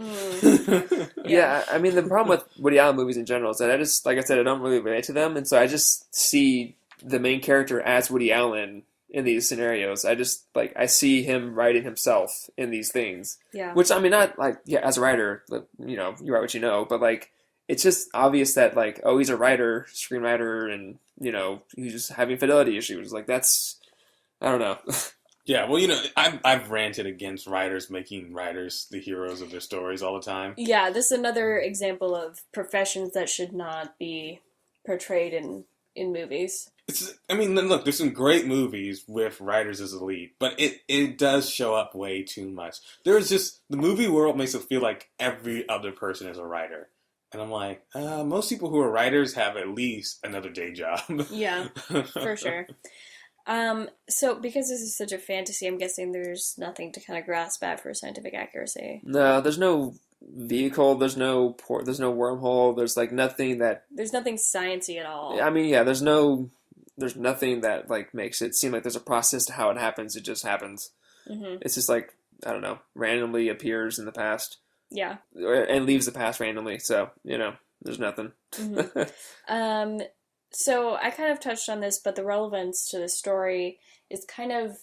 Yeah, I mean, the problem with Woody Allen movies in general is that I just, like I said, I don't really relate to them, and so I just see the main character as Woody Allen in these scenarios. I just, like, I see him writing himself in these things. Yeah. Which, I mean, not, like, yeah, as a writer, you know, you write what you know, but, like, it's just obvious that, like, oh, he's a writer, screenwriter, and, you know, he's just having fidelity issues. Like, that's, I don't know. Yeah, well, you know, I've ranted against writers making writers the heroes of their stories all the time. Yeah, this is another example of professions that should not be portrayed in movies. I mean, look, there's some great movies with writers as the lead, but it does show up way too much. There's just, the movie world makes it feel like every other person is a writer. And I'm like, most people who are writers have at least another day job. Yeah, for sure. So because this is such a fantasy, I'm guessing there's nothing to kind of grasp at for scientific accuracy. No, there's no vehicle, there's no wormhole, there's like nothing that... There's nothing sciencey at all. I mean, yeah, there's nothing that like makes it seem like there's a process to how it happens, it just happens. Mm-hmm. It's just like, I don't know, randomly appears in the past. Yeah. And leaves the past randomly, so, you know, there's nothing. Mm-hmm. So I kind of touched on this, but the relevance to the story is kind of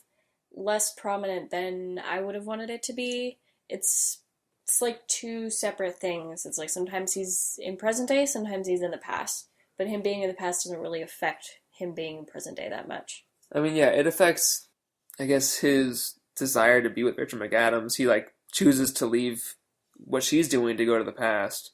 less prominent than I would have wanted it to be. It's like two separate things. It's like sometimes he's in present day, sometimes he's in the past. But him being in the past doesn't really affect him being in present day that much. I mean, yeah, it affects, I guess, his desire to be with Rachel McAdams. He, like, chooses to leave what she's doing to go to the past.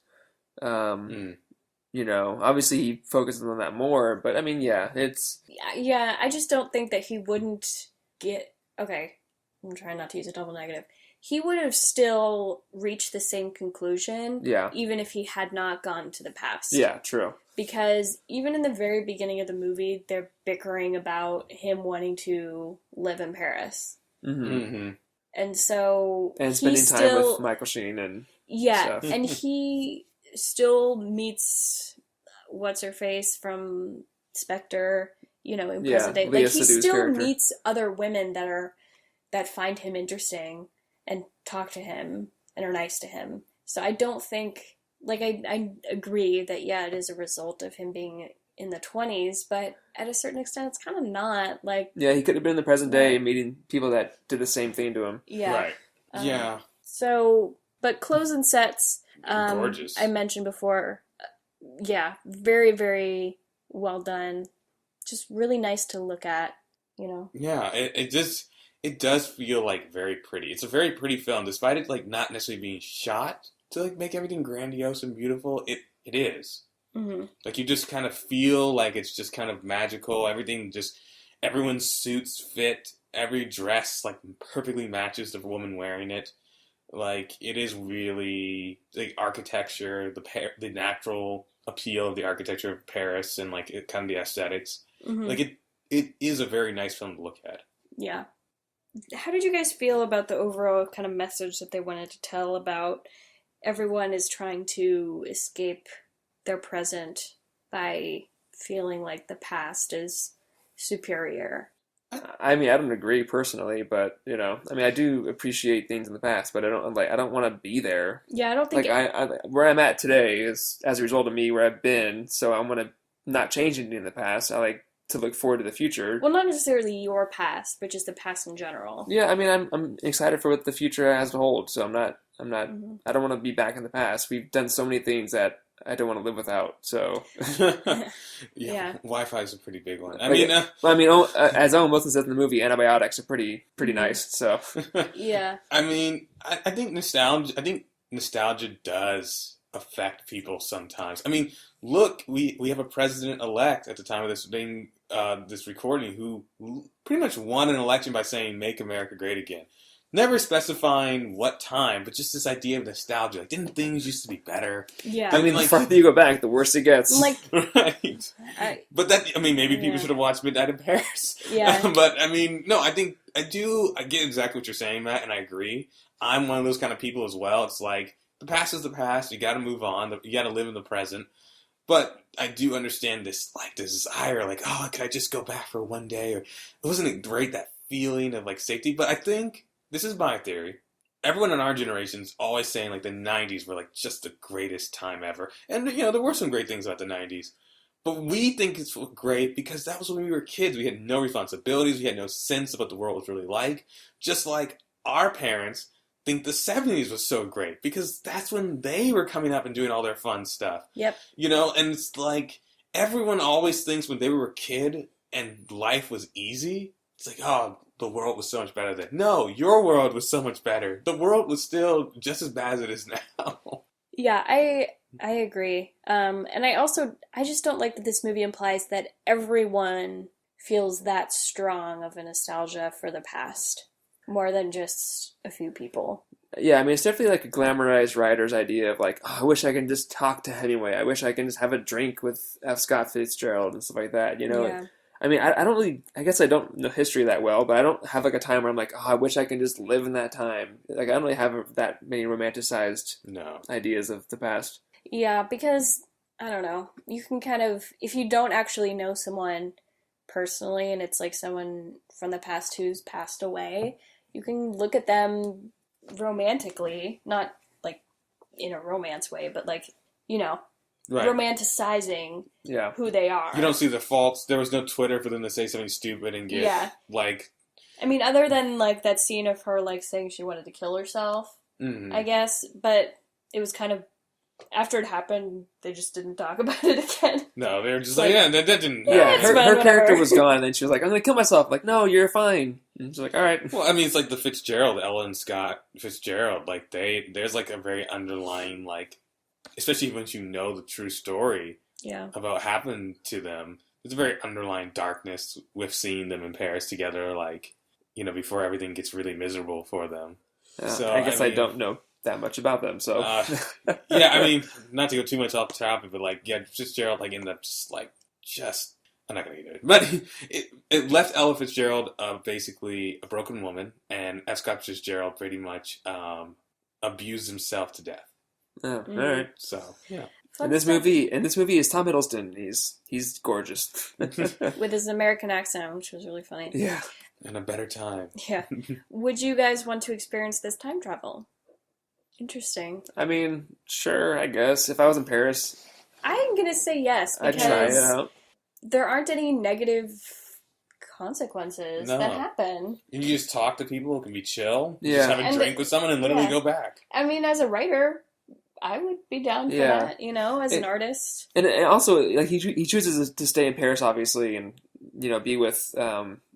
You know, obviously he focuses on that more, but I mean, yeah, it's... Yeah, I just don't think that he wouldn't get... Okay, I'm trying not to use a double negative. He would have still reached the same conclusion, even if he had not gone to the past. Yeah, true. Because even in the very beginning of the movie, they're bickering about him wanting to live in Paris. Mm-hmm. Mm-hmm. And so... And spending time with Michael Sheen and stuff. And he... still meets what's-her-face from Spectre, you know, in present day. Like, he still meets other women that find him interesting and talk to him and are nice to him. So I don't think, like, I agree that, yeah, it is a result of him being in the 20s, but at a certain extent, it's kind of not, like... Yeah, he could have been in the present day meeting people that did the same thing to him. Yeah. Right. Yeah. So, but clothes and sets... gorgeous. I mentioned before, very, very well done. Just really nice to look at, you know? Yeah, it does feel like very pretty. It's a very pretty film, despite it like not necessarily being shot to like make everything grandiose and beautiful. It is. Mm-hmm. Like you just kind of feel like it's just kind of magical. Everyone's suits fit. Every dress like perfectly matches the woman wearing it. Like it is really like architecture, the natural appeal of the architecture of Paris, and like it kind of the aesthetics. Mm-hmm. Like it is a very nice film to look at. Yeah. How did you guys feel about the overall kind of message that they wanted to tell about everyone is trying to escape their present by feeling like the past is superior? I mean, I don't agree personally, but you know, I mean, I do appreciate things in the past, but I don't want to be there. Yeah, I don't think I where I'm at today is as a result of me where I've been. So I'm gonna not change anything in the past. I like to look forward to the future. Well, not necessarily your past, but just the past in general. Yeah, I mean, I'm excited for what the future has to hold. So I'm not. Mm-hmm. I don't want to be back in the past. We've done so many things that I don't want to live without. So Yeah. Wi-Fi is a pretty big one. As Owen Wilson says in the movie, antibiotics are pretty nice. So Yeah. I mean, I think nostalgia does affect people sometimes. I mean, look, we have a president-elect at the time of this recording who pretty much won an election by saying "Make America Great Again." Never specifying what time, but just this idea of nostalgia. Like, didn't things used to be better? Yeah. I mean, the farther you go back, the worse it gets. Like, right. But maybe people should have watched Midnight in Paris. Yeah. But I mean, no, I get exactly what you're saying, Matt, and I agree. I'm one of those kind of people as well. It's like, the past is the past. You got to move on. You got to live in the present. But I do understand this desire, like, oh, could I just go back for one day? Or wasn't it great, that feeling of like safety? But I think, this is my theory, everyone in our generation is always saying like the 90s were like just the greatest time ever. And you know, there were some great things about the 90s. But we think it's great because that was when we were kids. We had no responsibilities. We had no sense of what the world was really like. Just like our parents think the 70s was so great because that's when they were coming up and doing all their fun stuff. Yep. You know, and it's like everyone always thinks when they were a kid and life was easy, it's like, oh, the world was so much better then. No, your world was so much better. The world was still just as bad as it is now. Yeah, I agree. And I just don't like that this movie implies that everyone feels that strong of a nostalgia for the past, more than just a few people. Yeah, I mean, it's definitely like a glamorized writer's idea of like, oh, I wish I can just talk to Hemingway. I wish I can just have a drink with F. Scott Fitzgerald and stuff like that, you know? Yeah. I mean, I don't really, I guess I don't know history that well, but I don't have like a time where I'm like, oh, I wish I can just live in that time. Like, I don't really have that many romanticized ideas of the past. Yeah, because, I don't know, you can kind of, if you don't actually know someone personally, and it's like someone from the past who's passed away, you can look at them romantically, not like in a romance way, but like, you know, right. Romanticizing who they are. You don't see the faults. There was no Twitter for them to say something stupid and get like... I mean, other than like that scene of her like saying she wanted to kill herself, I guess, but it was kind of, after it happened, they just didn't talk about it again. No, they were just like, yeah, that didn't... Yeah, her character was gone, and then she was like, I'm going to kill myself. Like, no, you're fine. And she's like, all right. Well, I mean, it's like the Fitzgerald, Ellen Scott Fitzgerald. Like, there's like a very underlying, like, especially once you know the true story about what happened to them, there's a very underlying darkness with seeing them in Paris together, like, you know, before everything gets really miserable for them. So I guess I don't know that much about them, so... yeah, I mean, not to go too much off the topic, but, like, yeah, Fitzgerald, like, ended up just... I'm not going to get into it. But it left Ella Fitzgerald basically a broken woman, and F. Scott Fitzgerald pretty much abused himself to death. Oh, all right. So, yeah. In this movie is Tom Hiddleston. He's gorgeous. With his American accent, which was really funny. Yeah. And a better time. Yeah. Would you guys want to experience this time travel? Interesting. I mean, sure, I guess. If I was in Paris... I'm going to say yes, because I'd try it out. There aren't any negative consequences that happen. You just talk to people, it can be chill. Yeah. Just have a drink with someone and literally go back. I mean, as a writer, I would be down for that, you know, as an artist. And also, like, he chooses to stay in Paris, obviously, and, you know, be with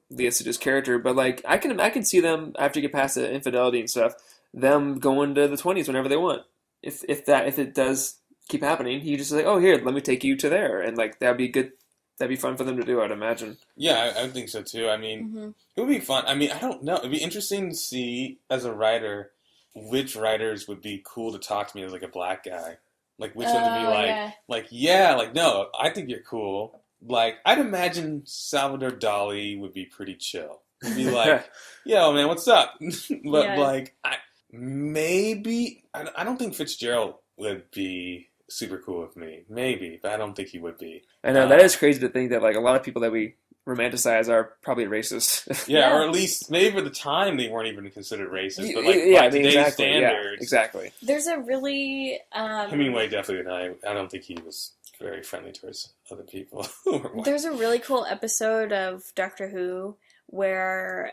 Lea Seydoux character, but like I can see them after you get past the infidelity and stuff, them going to the 20s whenever they want. If it does keep happening, he just like, oh here, let me take you to there, and like that'd be good. That'd be fun for them to do, I'd imagine. Yeah, I think so too. I mean, it would be fun. I mean, I don't know. It'd be interesting to see as a writer which writers would be cool to talk to me as like a black guy. Like which one to be like, no, I think you're cool. Like I'd imagine Salvador Dali would be pretty chill. He'd be like, yo man, what's up? But like, I don't think Fitzgerald would be super cool with me. Maybe, but I don't think he would be. I know, that is crazy to think that like a lot of people that we romanticize are probably racist. Yeah, or at least maybe for the time they weren't even considered racist. But like by today's exactly, standards, exactly. There's a really Hemingway definitely did. I don't think he was very friendly towards other people. There's a really cool episode of Doctor Who where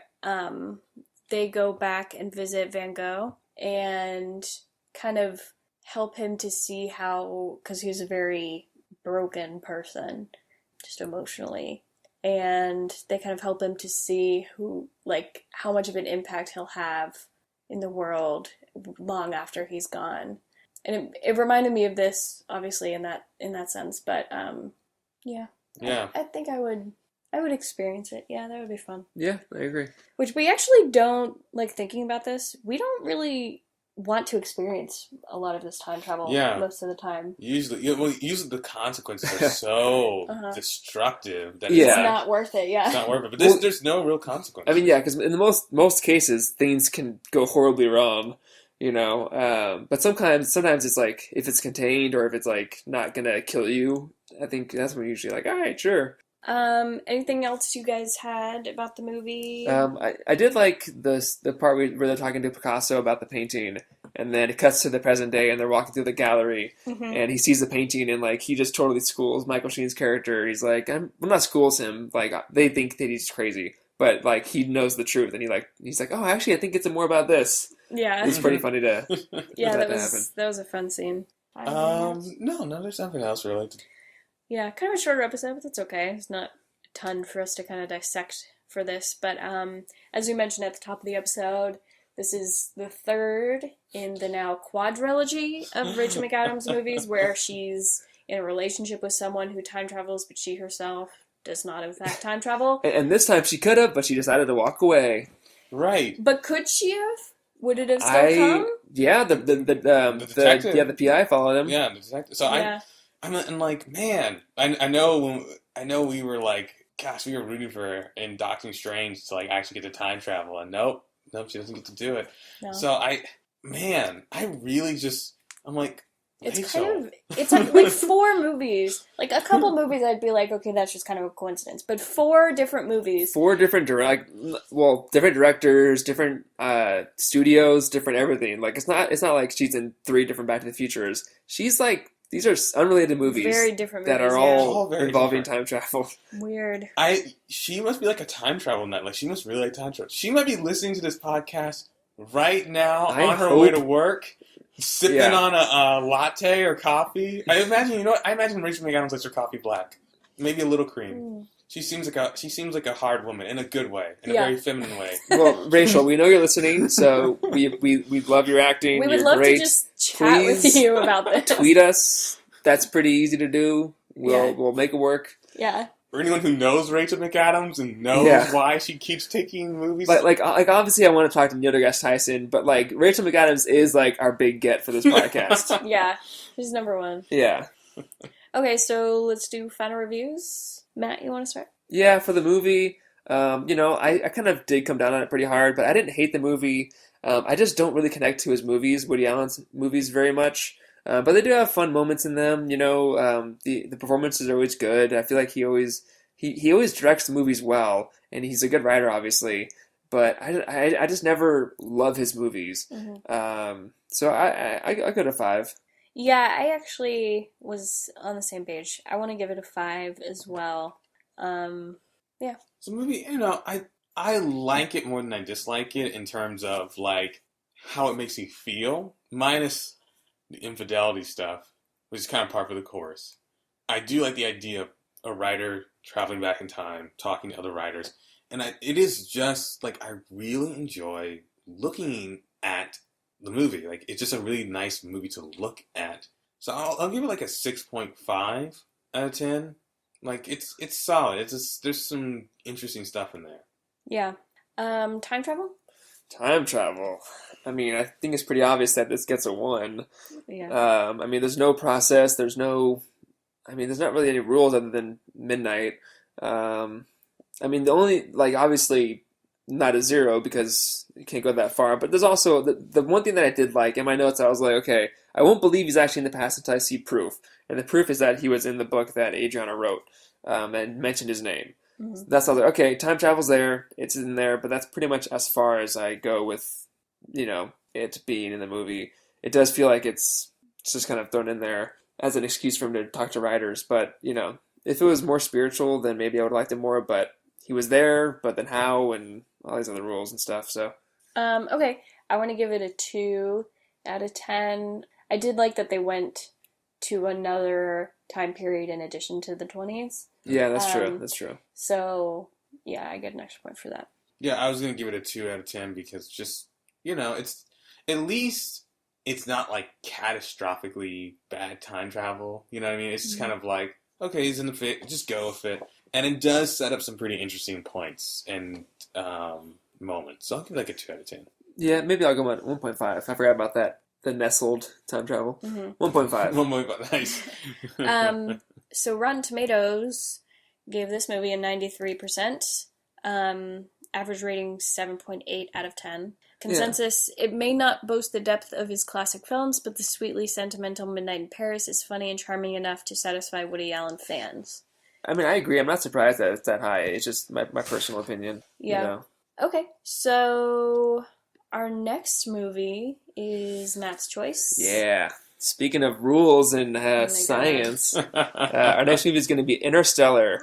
they go back and visit Van Gogh and kind of help him to see how, because he was a very broken person, just emotionally, and they kind of help him to see how much of an impact he'll have in the world long after he's gone. And it reminded me of this, obviously, in that sense. But yeah. I think I would experience it. Yeah, that would be fun. Yeah, I agree. Which we actually don't, like, thinking about this, we don't really want to experience a lot of this time travel most of the time. Usually the consequences are so destructive that it's not worth it. Yeah, it's not worth it. But there's no real consequence. I mean, yeah, because in the most cases, things can go horribly wrong. You know, but sometimes it's like if it's contained or if it's like not gonna kill you, I think that's when you're usually like, all right, sure. Anything else you guys had about the movie? I did like the part where they're talking to Picasso about the painting, and then it cuts to the present day, and they're walking through the gallery, and he sees the painting, and like he just totally schools Michael Sheen's character. He's like, well, not schools him. Like they think that he's crazy, but like he knows the truth, and he's like, oh, actually, I think it's more about this. Yeah, it's pretty funny to that was a fun scene. No, there's nothing else related. Yeah, kind of a shorter episode, but that's okay. It's not a ton for us to kind of dissect for this. But as we mentioned at the top of the episode, this is the third in the now quadrilogy of Rachel McAdams movies where she's in a relationship with someone who time travels, but she herself does not, in fact, time travel. And this time she could have, but she decided to walk away. Right. But could she have? Would it have still come? Yeah, the PI followed him. Yeah, the detective. So I'm like, man, I know we were like, gosh, we were rooting for her in Doctor Strange to like actually get to time travel, and nope, she doesn't get to do it. No. So I really I'm like, it's it's like 4 movies, like a couple movies I'd be like, okay, that's just kind of a coincidence, but 4 different movies, 4 different different directors, different studios, different everything. Like it's not like she's in 3 different Back to the Futures. She's like, these are unrelated movies, very different movies, that are all involving time travel. Weird. She must be like a time travel nut. Like she must really like time travel. She might be listening to this podcast right now on her way to work, sipping on a latte or coffee. I imagine Rachel McAdams likes her coffee black, maybe a little cream. Mm. She seems like a hard woman in a good way, in a very feminine way. Well, Rachel, we know you're listening, so we love your acting. We would you're love great. to just chat with you about this. Tweet us. That's pretty easy to do. We'll make it work. Yeah. For anyone who knows Rachel McAdams and knows why she keeps taking movies, but like obviously I want to talk to Neil deGrasse Tyson, but like Rachel McAdams is like our big get for this podcast. Yeah, she's number 1. Yeah. Okay, so let's do final reviews. Matt, you want to start? Yeah, for the movie, I kind of did come down on it pretty hard, but I didn't hate the movie. I just don't really connect to his movies, Woody Allen's movies, very much. But they do have fun moments in them. The performances are always good. I feel like he always directs the movies well, and he's a good writer, obviously. But I just never love his movies. Mm-hmm. So I go to 5. Yeah, I actually was on the same page. I want to give it a 5 as well. Yeah. So maybe, I like it more than I dislike it in terms of like how it makes me feel, minus the infidelity stuff, which is kind of par for the course. I do like the idea of a writer traveling back in time, talking to other writers, And it is just, like, I really enjoy looking at the movie. Like, it's just a really nice movie to look at. So I'll give it, like, a 6.5 out of 10. Like, it's solid. It's just, there's some interesting stuff in there. Yeah. Time travel? Time travel. I mean, I think it's pretty obvious that this gets a 1. Yeah. I mean, there's no process. There's not really any rules other than midnight. I mean, the only, like, obviously not a 0 because you can't go that far. But there's also the one thing that I did like in my notes. I was like, okay, I won't believe he's actually in the past until I see proof. And the proof is that he was in the book that Adriana wrote and mentioned his name. Mm-hmm. So that's all. Like, okay, time travel's there. It's in there, but that's pretty much as far as I go with, it being in the movie. It does feel like it's just kind of thrown in there as an excuse for him to talk to writers. But if it was more spiritual, then maybe I would have liked it more. But he was there, but then how, and all these other rules and stuff. So, okay, I want to give it a 2 out of 10. I did like that they went to another time period in addition to the 20s. Yeah, that's true. That's true. So, yeah, I get an extra point for that. Yeah, I was going to give it a 2 out of 10 because just, it's, at least it's not like catastrophically bad time travel. You know what I mean? It's just kind of like, okay, he's in the fit, just go with it. And it does set up some pretty interesting points and moments. So I'll give it like a 2 out of 10. Yeah, maybe I'll go at 1.5. I forgot about that. The nestled time travel. 1.5. 1.5, nice. So Rotten Tomatoes gave this movie a 93%. Average rating 7.8 out of 10. Consensus, It may not boast the depth of his classic films, but the sweetly sentimental Midnight in Paris is funny and charming enough to satisfy Woody Allen fans. I mean, I agree. I'm not surprised that it's that high. It's just my personal opinion. Yeah. Okay, so our next movie is Matt's choice. Yeah. Speaking of rules and science, our next movie is going to be Interstellar,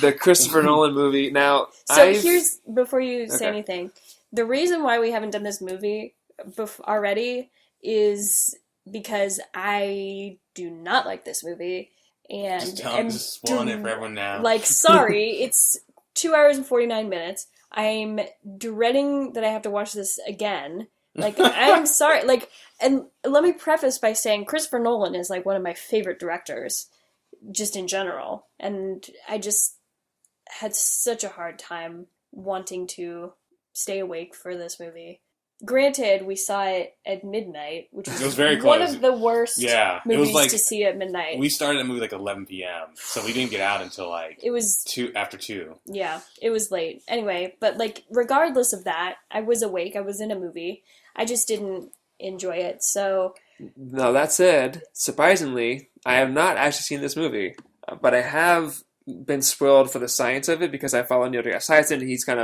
the Christopher Nolan movie. Now, here's, before you say anything, the reason why we haven't done this movie already is because I do not like this movie. And just spoiling it for everyone now. Like, sorry, it's 2 hours and 49 minutes. I'm dreading that I have to watch this again. Like, I'm sorry. Like, and let me preface by saying Christopher Nolan is, like, one of my favorite directors, just in general. And I just had such a hard time wanting to stay awake for this movie. Granted, we saw it at midnight, which was very one close. of the worst movies like, to see at midnight. We started the movie like 11 p.m., so we didn't get out until like it was after 2. Yeah, it was late. Anyway, but like regardless of that, I was awake. I was in a movie. I just didn't enjoy it. So now that said, surprisingly, I have not actually seen this movie, but I have been spoiled for the science of it because I follow Neil deGrasse Tyson. He's had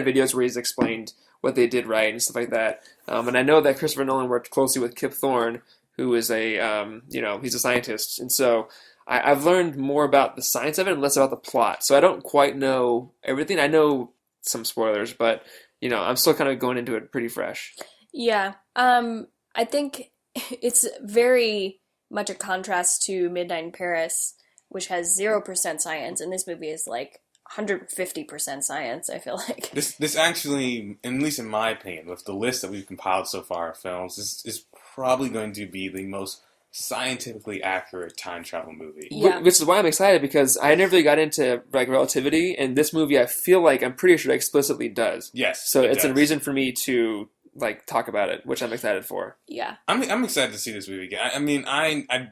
videos where he's explained what they did right and stuff like that. And I know that Christopher Nolan worked closely with Kip Thorne, who is he's a scientist. And so I've learned more about the science of it and less about the plot. So I don't quite know everything. I know some spoilers, but, I'm still kind of going into it pretty fresh. Yeah. I think it's very much a contrast to Midnight in Paris, which has 0% science, and this movie is like 150% science, I feel like. This actually, at least in my opinion, with the list that we've compiled so far of films, is probably going to be the most scientifically accurate time travel movie. Yeah. Which is why I'm excited, because I never really got into like relativity, and this movie I feel like I'm pretty sure explicitly does. Yes. So it's a reason for me to like talk about it, which I'm excited for. Yeah. I'm excited to see this movie again. I mean, I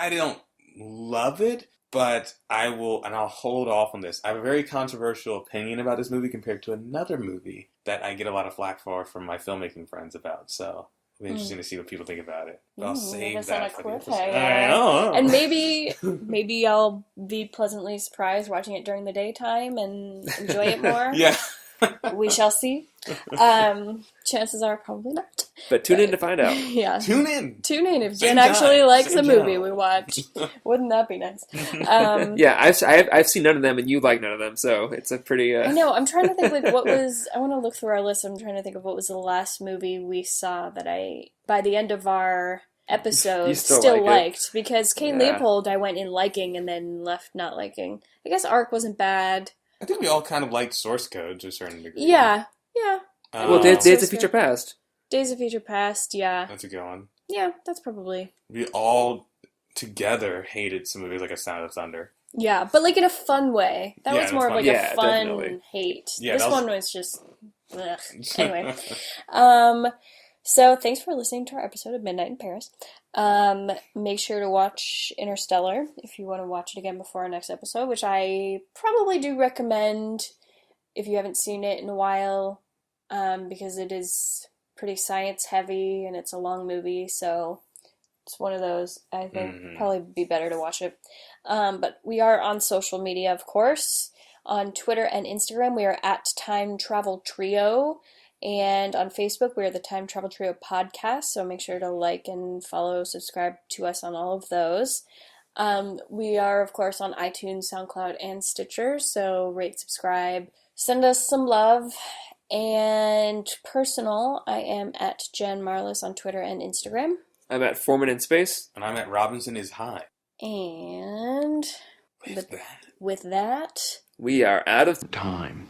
don't love it, but I'll hold off on this. I have a very controversial opinion about this movie compared to another movie that I get a lot of flack for from my filmmaking friends about. So it'll be interesting to see what people think about it. But I'll save that for the episode. I know. And maybe I'll be pleasantly surprised watching it during the daytime and enjoy it more. Yeah. We shall see. Chances are probably not. But tune in to find out. Yeah. Tune in if Jen actually likes a movie we watch. Wouldn't that be nice? Yeah, I've seen none of them, and you like none of them, so it's a pretty... I know, I'm trying to think, like, what was... I want to look through our list. I'm trying to think of what was the last movie we saw that by the end of our episode, still liked. Because Cain Leopold I went in liking and then left not liking. I guess Ark wasn't bad. I think we all kind of liked Source Code to a certain degree. Yeah. Well, Days of Future Past. Days of Future Past, yeah. That's a good one. Yeah, that's probably... We all together hated some movies like A Sound of Thunder. Yeah, but like in a fun way. That was more of like a fun definitely. hate. Yeah, this that was- one was just... Ugh. Anyway. So thanks for listening to our episode of Midnight in Paris. Make sure to watch Interstellar if you want to watch it again before our next episode, which I probably do recommend if you haven't seen it in a while, because it is pretty science heavy and it's a long movie, so it's one of those I think probably be better to watch it. But we are on social media, of course. On Twitter and Instagram, we are at Time Travel Trio. And on Facebook, we are the Time Travel Trio podcast. So make sure to like and follow, subscribe to us on all of those. We are, of course, on iTunes, SoundCloud, and Stitcher. So rate, subscribe, send us some love. And personal, I am at Jen Marlis on Twitter and Instagram. I'm at Foreman in Space. And I'm at Robinson is High. And with that, we are out of time.